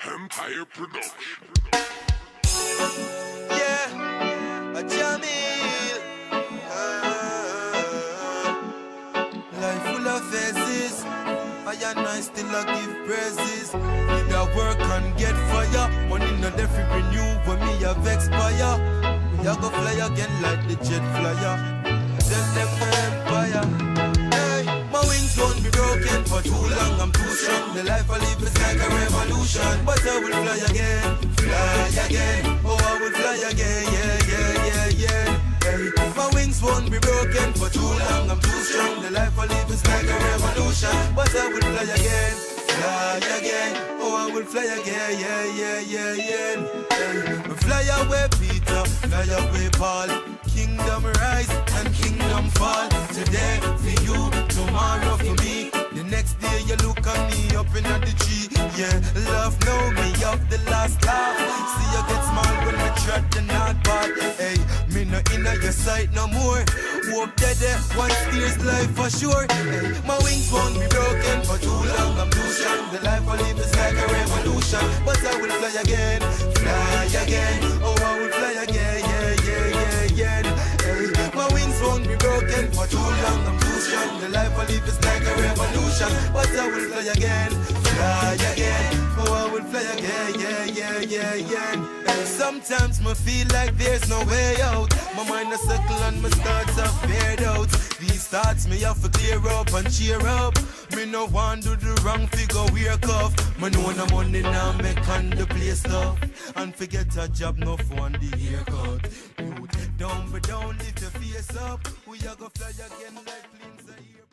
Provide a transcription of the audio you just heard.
Empire Production. Yeah, a Jamil. Life full of phases. I and I still a give praises. Need a work and get fire. Money not there for renew when me have expire. We a go fly again like the jet flyer. Tell them the empire. Hey, my wings won't be broken for too long. I'm too strong. The life I live is like a revolution. But I will fly again, fly again. Oh, I will fly again, yeah. Hey, my wings won't be broken for too long. I'm too strong. The life I live is like a revolution. But I will fly again, fly again. Oh, I will fly again, yeah. Hey, fly away, Peter, fly away, Paul. Kingdom rise and kingdom fall. Today for you, tomorrow for me. The next day you look at me up in the tree. Yeah, love know me up the last laugh. See you get small when we tread the not bad. Hey, me no inna your sight no more. Hope that one steers life for sure. Hey, my wings won't be broken for too long. I'm too strong. The life I live is like a revolution. But I will fly again, fly again. Oh, I will fly again, yeah. Hey, my wings won't be broken for too long. I'm too strong. The life I live is like a revolution. But I will fly again, fly again. Oh, I will fly again, yeah. And sometimes me feel like there's no way out. My mind a circle and my thoughts are fade out. These thoughts me have to clear up and cheer up. Me no want do the wrong figure wear cuff. Me know no money now make on the place stuff. And forget a job no for the haircut. Don't lift your face up. We a go fly again like planes a year.